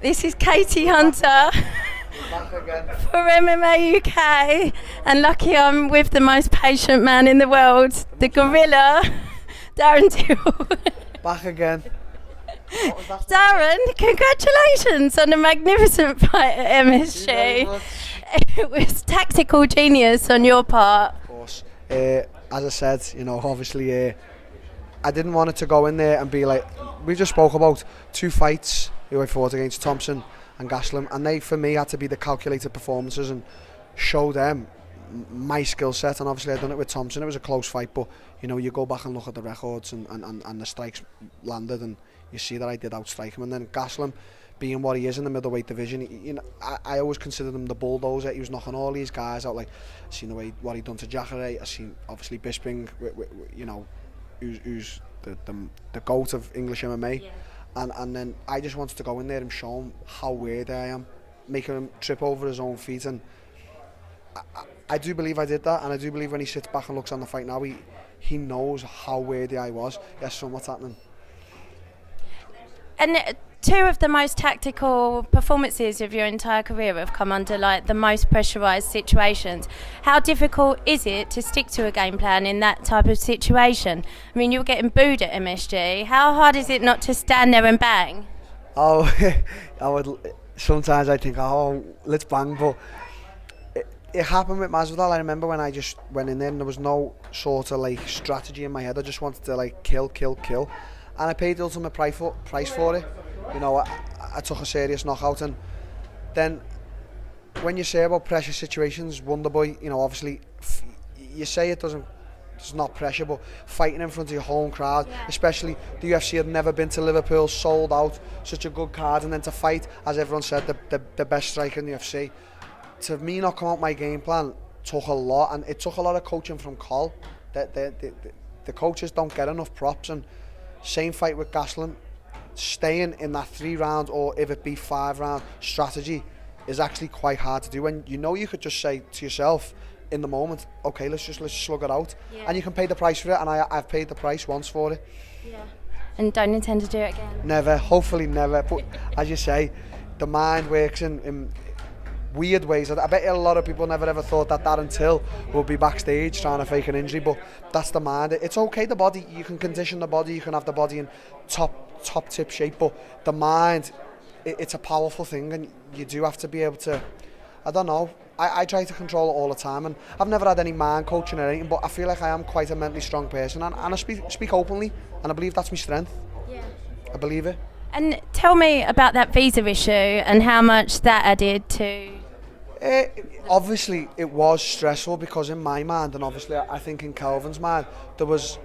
This is Katie Hunter Back again. for MMA UK, and lucky I'm with the most patient man in the world, the gorilla, Darren Till. Back again. What was that? Darren, congratulations on a magnificent fight at MSG. It was tactical genius on your part. Of course. As I said, obviously, I didn't want it to go in there and be like, we just spoke about 2 fights who I fought against, Thompson and Gastelum, and they, for me, had to be the calculated performances and show them my skill set. And obviously, I'd done it with Thompson. It was a close fight, but you go back and look at the records and the strikes landed, and you see that I did outstrike him. And then Gastelum, being what he is in the middleweight division, I always considered him the bulldozer. He was knocking all these guys out. Like, I've seen what he done to Jacare. I've seen obviously Bisping, who's the GOAT of English MMA. Yeah. And then I just wanted to go in there and show him how weird I am, making him trip over his own feet. And I do believe I did that, and I do believe when he sits back and looks on the fight now, he knows how weird I was. Yes, son, what's happening? And 2 of the most tactical performances of your entire career have come under like the most pressurized situations. How difficult is it to stick to a game plan in that type of situation? I mean, you were getting booed at MSG. How hard is it not to stand there and bang? Oh, sometimes I think, let's bang, but it happened with Masvidal. I remember when I just went in there and there was no sort of like strategy in my head. I just wanted to like kill. And I paid the ultimate price for it. I took a serious knockout. And then when you say about pressure situations, Wonderboy, obviously you say it's not pressure, but fighting in front of your home crowd, especially the UFC had never been to Liverpool, sold out, such a good card, and then to fight, as everyone said, the best striker in the UFC. To me not come out my game plan took a lot, and it took a lot of coaching from Col. The coaches don't get enough props, and same fight with Gastelum, staying in that 3-round or if it be 5-round strategy is actually quite hard to do when you could just say to yourself in the moment, okay, let's just slug it out, and you can pay the price for it, and I've paid the price once for it. And don't intend to do it again? Never, hopefully never, but as you say, the mind works in weird ways. I bet a lot of people never ever thought that until we'll be backstage trying to fake an injury, but that's the mind. It's okay, the body, you can condition the body, you can have the body in top tip shape, but the mind, it's a powerful thing, and you do have to be able to, I don't know, I try to control it all the time, and I've never had any mind coaching or anything, but I feel like I am quite a mentally strong person, and I speak openly, and I believe that's my strength. I believe it. And tell me about that visa issue and how much that added to... Obviously it was stressful, because in my mind, and obviously I think in Kelvin's mind, there was,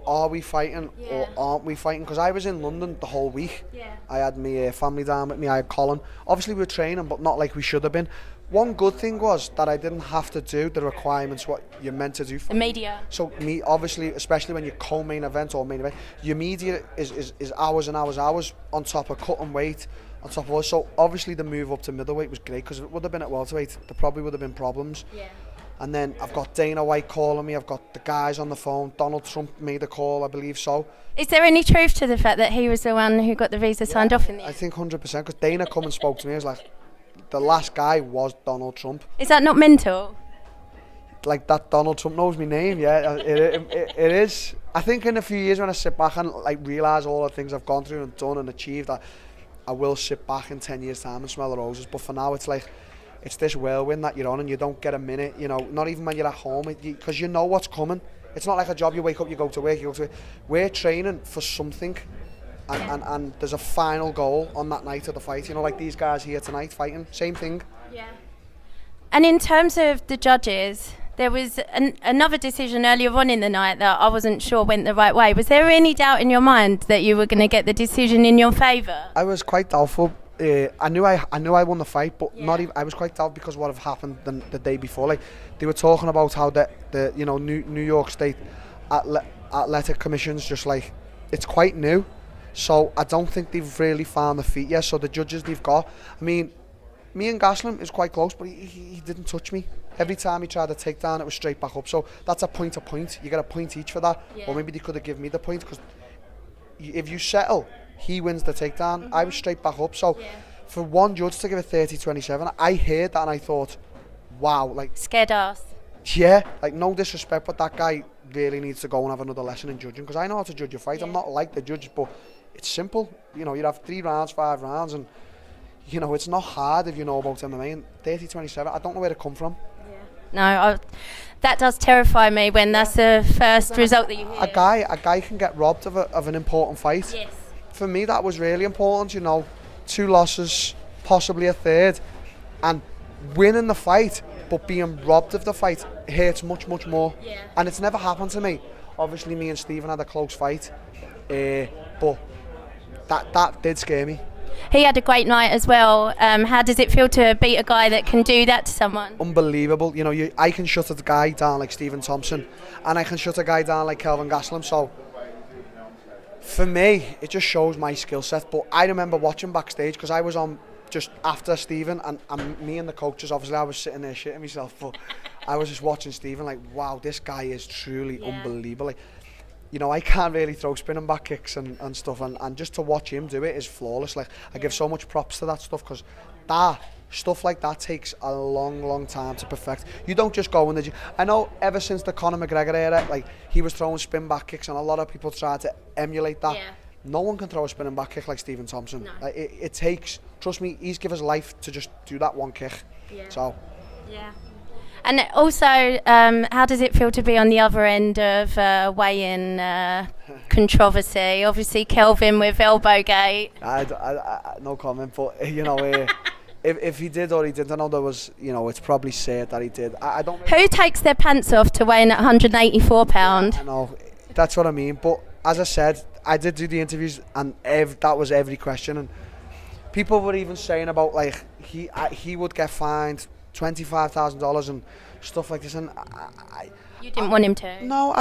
are we fighting or aren't we fighting? Because I was in London the whole week. I had my family down with me, I had Colin. Obviously we were training, but not like we should have been. One good thing was that I didn't have to do the requirements what you're meant to do for the media. So me, obviously, especially when you're co-main event or main event, your media is hours and hours on top of cutting weight, on top of us. So obviously the move up to middleweight was great, because if it would have been at welterweight, there probably would have been problems. And then I've got Dana White calling me, I've got the guys on the phone, Donald Trump made a call, I believe so. Is there any truth to the fact that he was the one who got the visa signed off in the end? I think 100%, because Dana come and spoke to me, I was like, the last guy was Donald Trump. Is that not mental? Like that Donald Trump knows my name, it is. I think in a few years when I sit back and like realise all the things I've gone through and done and achieved, I will sit back in 10 years time and smell the roses. But for now it's like, it's this whirlwind that you're on and you don't get a minute, not even when you're at home, because you know what's coming. It's not like a job, you wake up, you go to work, We're training for something, and there's a final goal on that night of the fight, like these guys here tonight fighting, same thing. And in terms of the judges, there was another decision earlier on in the night that I wasn't sure went the right way. Was there any doubt in your mind that you were going to get the decision in your favour? I was quite doubtful. I knew I won the fight, but not even. I was quite doubtful because what had happened the day before. Like they were talking about how the New York State Athletic Commission's just like, it's quite new, so I don't think they've really found the feet yet. So the judges they've got, I mean, me and Gastelum is quite close, but he didn't touch me. Every time he tried to take down, it was straight back up. So that's a point to point. You get a point each for that. Or maybe they could have given me the point, because if you settle, he wins the takedown. I was straight back up. So for one judge to give it 30-27, I heard that and I thought, wow, like Scared ass. yeah, like no disrespect, but that guy really needs to go and have another lesson in judging, because I know how to judge a fight. I'm not like the judges, but it's simple. You know, you'd have 3 rounds, 5 rounds, and you know, it's not hard if you know about MMA. And 30-27, I don't know where to come from. No, that does terrify me when that's the first result that you hear. A guy can get robbed of an important fight. Yes. For me, that was really important. You know, 2 losses, possibly a third, and winning the fight, but being robbed of the fight hurts much more. Yeah. And it's never happened to me. Obviously, me and Stephen had a close fight, but that did scare me. He had a great night as well. How does it feel to beat a guy that can do that to someone? Unbelievable. You know, I can shut a guy down like Stephen Thompson, and I can shut a guy down like Kelvin Gastelum. So for me, it just shows my skill set. But I remember watching backstage, because I was on just after Stephen, and me and the coaches, obviously I was sitting there shitting myself, but I was just watching Stephen like, wow, this guy is truly unbelievable. Like, you know, I can't really throw spinning back kicks and stuff, and just to watch him do it is flawless. Like, I give so much props to that stuff, because that stuff like that takes a long time to perfect. You don't just go in the gym. I know ever since the Conor McGregor era, like, he was throwing spin back kicks, and a lot of people try to emulate that. Yeah. No one can throw a spinning back kick like Stephen Thompson. No. Like, it takes, trust me, he's given his life to just do that one kick. Yeah. So. Yeah. And also, how does it feel to be on the other end of weigh-in controversy? Obviously, Kelvin with Elbowgate. I no comment, but you know, if he did or he didn't, I know there was, you know, it's probably said that he did. I don't. Who takes their pants off to weigh in at 184 pound? I know, that's what I mean. But as I said, I did do the interviews, and that was every question, and people were even saying about like he would get fined $25,000 and stuff like this, and you didn't want him to. No,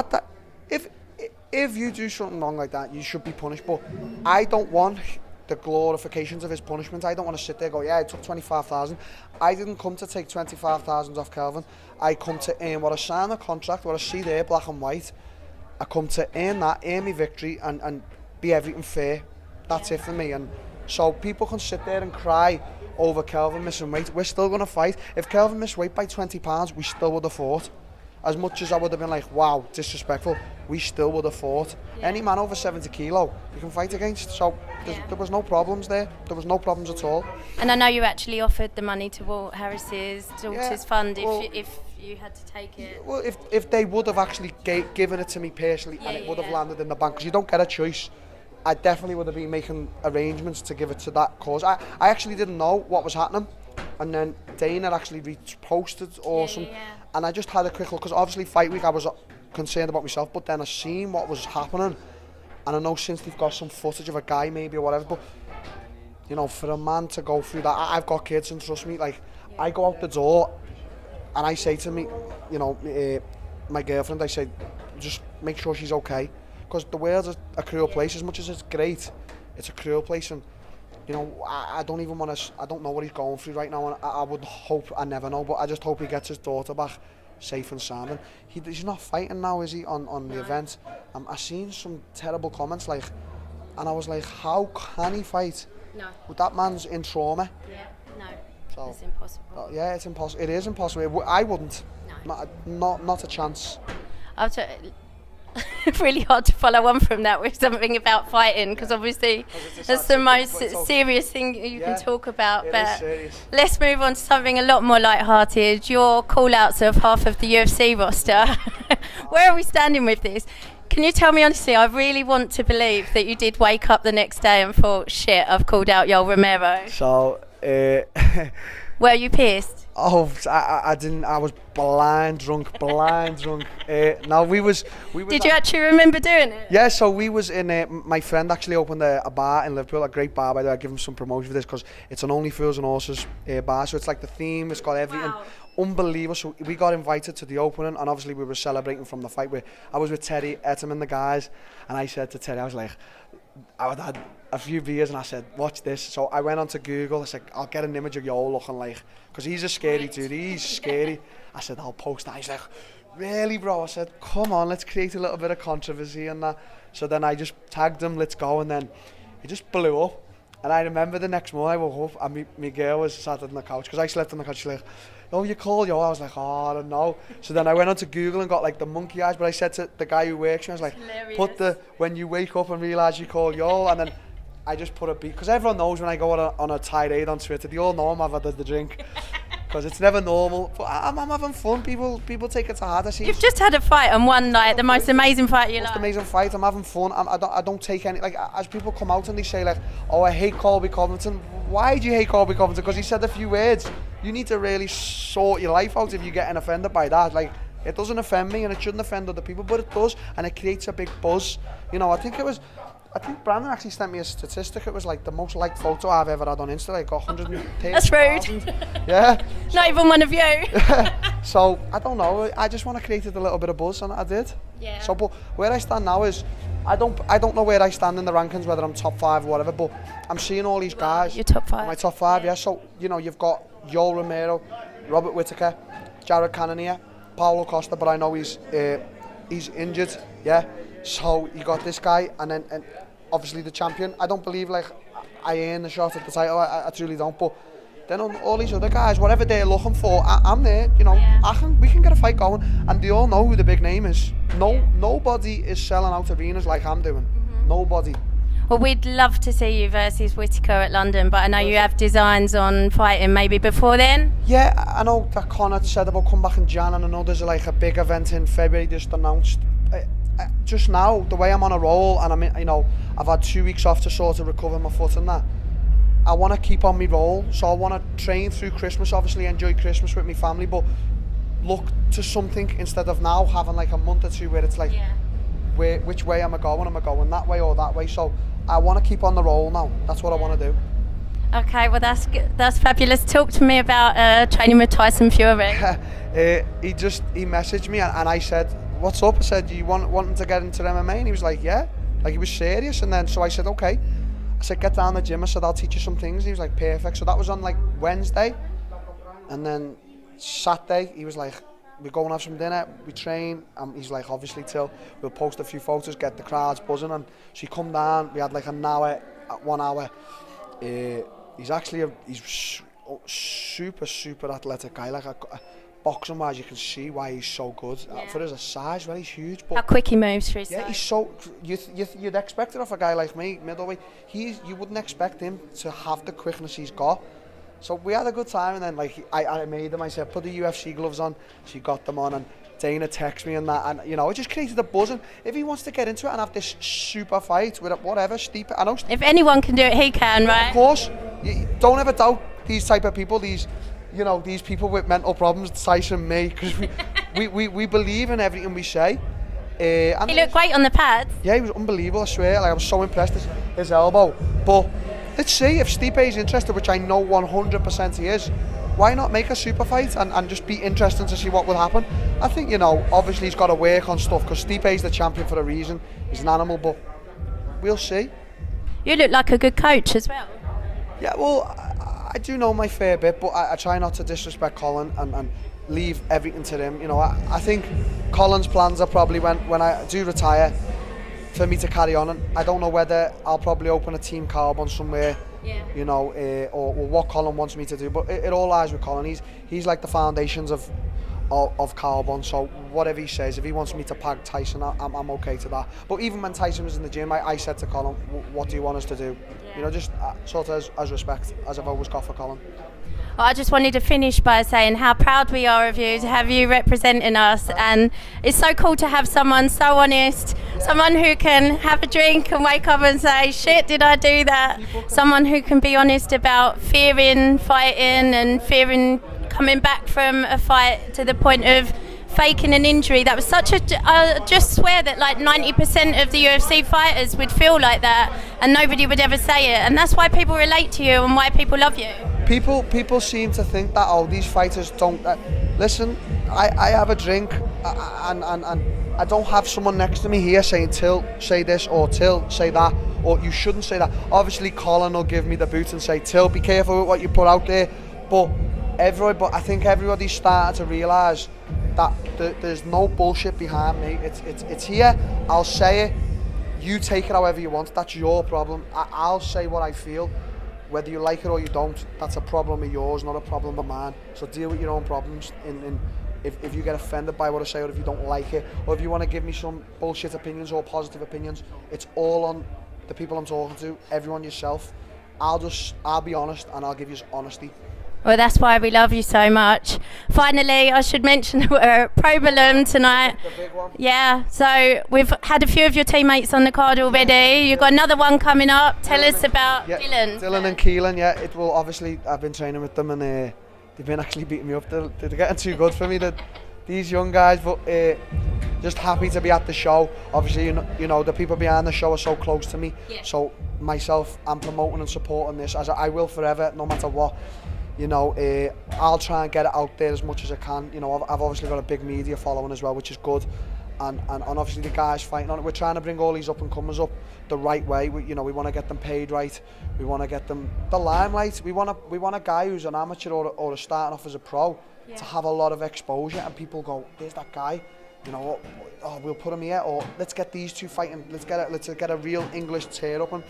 if you do something wrong like that, you should be punished. But I don't want the glorifications of his punishment. I don't want to sit there and go, yeah, I took 25,000. I didn't come to take 25,000 off Kelvin. I come to earn what I signed the contract, what I see there, black and white. I come to earn that, earn my victory, and be everything fair. That's it for me. And so people can sit there and cry over Kelvin missing weight. We're still going to fight. If Kelvin missed weight by 20 pounds, we still would have fought. As much as I would have been like, wow, disrespectful, we still would have fought. Yeah. Any man over 70 kilo, you can fight against. So there was no problems there. There was no problems at all. And I know you actually offered the money to Walt Harris's daughter's fund if you had to take it. Well, if they would have actually given it to me personally, and it would have landed in the bank, because you don't get a choice, I definitely would have been making arrangements to give it to that cause. I actually didn't know what was happening, and then Dana actually reposted or something, and I just had a quick look, because obviously fight week I was concerned about myself, but then I seen what was happening, and I know since they've got some footage of a guy maybe or whatever, but you know, for a man to go through that, I've got kids, and trust me, like, I go out the door and I say to me, you know, my girlfriend, I say, just make sure she's okay. Because the world's a cruel place. As much as it's great, it's a cruel place, and you know, I don't even want to. I don't know what he's going through right now, and I would hope, I never know, but I just hope he gets his daughter back safe and sound. And he's not fighting now, is he? On the event, I seen some terrible comments, like, and I was like, how can he fight? No. But that man's in trauma. Yeah. No. So, it's impossible. Yeah, it's impossible. It is impossible. I wouldn't. No. Not a chance. It's really hard to follow on from that with something about fighting, because obviously that's the most serious thing you can talk about. But let's move on to something a lot more light-hearted. Your call-outs of half of the UFC roster. Where are we standing with this? Can you tell me honestly, I really want to believe that you did wake up the next day and thought, shit, I've called out Yoel Romero. So, were you pissed? Oh, I didn't. I was blind drunk. No, we was. Did you actually remember doing it? Yeah. So we was in. My friend actually opened a bar in Liverpool, a great bar by the way. I give him some promotion for this because it's an Only Fools and Horses bar. So it's like the theme. It's got everything. Wow. Unbelievable. So we got invited to the opening, and obviously we were celebrating from the fight. I was with Terry, Etam, and the guys, and I said to Terry, I was like, I had a few beers, and I said, watch this. So I went onto Google. I said, I'll get an image of Yoel looking like, because he's a scary dude. He's scary. I said, I'll post that. He's like, really, bro? I said, come on, let's create a little bit of controversy and that. So then I just tagged him, let's go, and then it just blew up. And I remember the next morning I woke up and my girl was sat on the couch, because I slept on the couch. She's like, oh, you called, yo? I was like, oh, I don't know. So then I went onto Google and got like the monkey eyes, but I said to the guy who works, I was like, put the, when you wake up and realise you call yo, and then I just put a beat, because everyone knows when I go on a tirade on Twitter, they all know I'm having the drink. Because it's never normal, but I'm having fun. People take it to heart. You've just had a fight and won like the most amazing fight you like. Most amazing fight. I'm having fun. I don't take any, like, as people come out and they say like, oh, I hate Colby Covington. Why do you hate Colby Covington? Because he said a few words. You need to really sort your life out if you're getting offended by that. Like, it doesn't offend me and it shouldn't offend other people, but it does, and it creates a big buzz. You know, I think Brandon actually sent me a statistic. It was like the most liked photo I've ever had on Insta. I got 130,000. That's rude. Yeah. Not even one of you. So I don't know. I just want to create a little bit of buzz, and I did. Yeah. So, but where I stand now is, I don't know where I stand in the rankings, whether I'm top 5 or whatever. But I'm seeing all these guys. You're top 5. My top 5, yeah. So you know, you've got Yoel Romero, Robert Whittaker, Jared Cannonier, Paulo Costa, but I know he's injured. Yeah. So you got this guy, and obviously the champion. I don't believe like I earned the shot at the title. I truly don't. But then on all these other guys, whatever they're looking for, I'm there. You know, we can get a fight going, and they all know who the big name is. Nobody is selling out arenas like I'm doing. Nobody. Well, we'd love to see you versus Whittaker at London, but I know you have designs on fighting maybe before then. Yeah, I know that Conor said about come back in Jan, and I know there's like a big event in February just announced. Just now, the way I'm on a roll, and I've had 2 weeks off to sort of recover my foot and that. I want to keep on my roll, so I want to train through Christmas, obviously enjoy Christmas with my family, but look to something instead of now having like a month or two where it's like, which way am I going? Am I going that way or that way? So I want to keep on the roll now. That's what I want to do. Okay, well that's good. That's fabulous. Talk to me about training with Tyson Fury. He messaged me and I said, what's up? I said, you wanting to get into MMA? And he was like, yeah. Like, he was serious. And then, so I said, okay. I said, get down the gym. I said, I'll teach you some things. And he was like, perfect. So that was on like Wednesday. And then Saturday, he was like, we go and have some dinner, we train. He's like, obviously, till we'll post a few photos, get the crowds buzzing. And so he come down, we had like an hour, 1 hour. He's super athletic guy. Like, boxing wise, you can see why he's so good. For his size, well, he's huge. But how quick he moves for his size. He's so. You'd expect it of a guy like me, middleweight. You wouldn't expect him to have the quickness he's got. So we had a good time, and then like I made him. I said, put the UFC gloves on. She got them on, and Dana texted me and that, and it just created a buzz. And if he wants to get into it and have this super fight with whatever, Stipe, I know. If anyone can do it, he can, right? Of course. You don't ever doubt these type of people. These people with mental problems, Tyson, me, because we believe in everything we say. And he looked great on the pads. Yeah, he was unbelievable, I swear. Like, I was so impressed with his elbow. But let's see, if Stipe is interested, which I know 100% he is, why not make a super fight and just be interesting to see what will happen? I think, obviously he's got to work on stuff, because Stipe is the champion for a reason. He's an animal, but we'll see. You look like a good coach as well. Yeah, well, I do know my fair bit, but I try not to disrespect Colin and leave everything to him. I think Colin's plans are probably when I do retire, for me to carry on. And I don't know whether I'll probably open a team carbon somewhere, or what Colin wants me to do. But it all lies with Colin. He's like the foundations of carbon. So whatever he says, if he wants me to pag Tyson, I'm okay to that. But even when Tyson was in the gym, I said to Colin, what do you want us to do? Just sort of as respect, as I've always got for Colin. Well, I just wanted to finish by saying how proud we are of you, to have you representing us, and it's so cool to have someone so honest, someone who can have a drink and wake up and say, shit, did I do that? Someone who can be honest about fearing fighting and fearing coming back from a fight to the point of faking an injury. That was such I just swear that like 90% of the UFC fighters would feel like that, and nobody would ever say it, and that's why people relate to you and why people love you. People seem to think that these fighters don't listen. I have a drink and I don't have someone next to me here saying Till say this or Till say that or you shouldn't say that. Obviously Colin will give me the boot and say Till, be careful with what you put out there, but I think everybody's starting to realise that there's no bullshit behind me. It's here. I'll say it. You take it however you want. That's your problem. I'll say what I feel. whether you like it or you don't, that's a problem of yours, not a problem of mine. So deal with your own problems. If you get offended by what I say, or if you don't like it, or if you want to give me some bullshit opinions or positive opinions, it's all on the people I'm talking to, everyone, yourself. I'll be honest, and I'll give you honesty. Well, that's why we love you so much. Finally, I should mention that we're at Probellum tonight. The big one. Yeah, so we've had a few of your teammates on the card already. You've got another one coming up. Tell us about Dylan. Dylan and Keelan, yeah. It will obviously, I've been training with them, and they've been actually beating me up. They're getting too good for me, these young guys, but just happy to be at the show. Obviously, you know the people behind the show are so close to me. Yeah. So myself, I'm promoting and supporting this, as I will forever, no matter what. You know, I'll try and get it out there as much as I can. You know, I've obviously got a big media following as well, which is good. And obviously the guys fighting on it. We're trying to bring all these up and comers up the right way. We want to get them paid right. We want to get them the limelight. We want a guy who's an amateur or a starting off as a pro to have a lot of exposure, and people go, there's that guy. You know, oh, we'll put him here, or let's get these two fighting. Let's get a real English tear up, and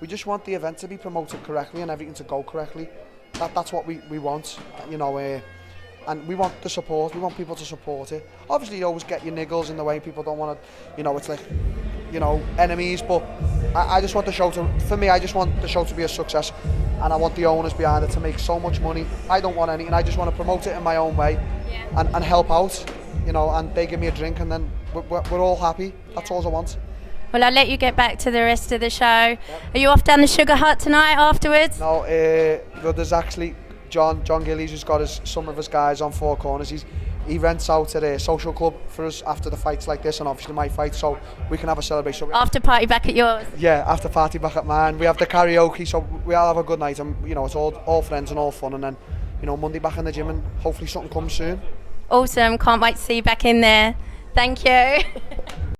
we just want the event to be promoted correctly and everything to go correctly. That's what we want, you know, and we want the support. We want people to support it. Obviously, you always get your niggles in the way. People don't want to, you know, it's like, you know, enemies. But I just want the show to, for me, I just want the show to be a success, and I want the owners behind it to make so much money. I don't want anything. I just want to promote it in my own way, and help out, you know. And they give me a drink, and then we're all happy. That's all I want. Well, I'll let you get back to the rest of the show. Yep. Are you off down the Sugar Hut tonight afterwards? No, there's actually John Gillies, who's got some of his guys on Four Corners. He rents out at a social club for us after the fights like this, and obviously my fight, so we can have a celebration. After party back at yours? Yeah, after party back at mine. We have the karaoke, so we all have a good night, and you know, it's all friends and all fun, and then, you know, Monday back in the gym, and hopefully something comes soon. Awesome, can't wait to see you back in there. Thank you.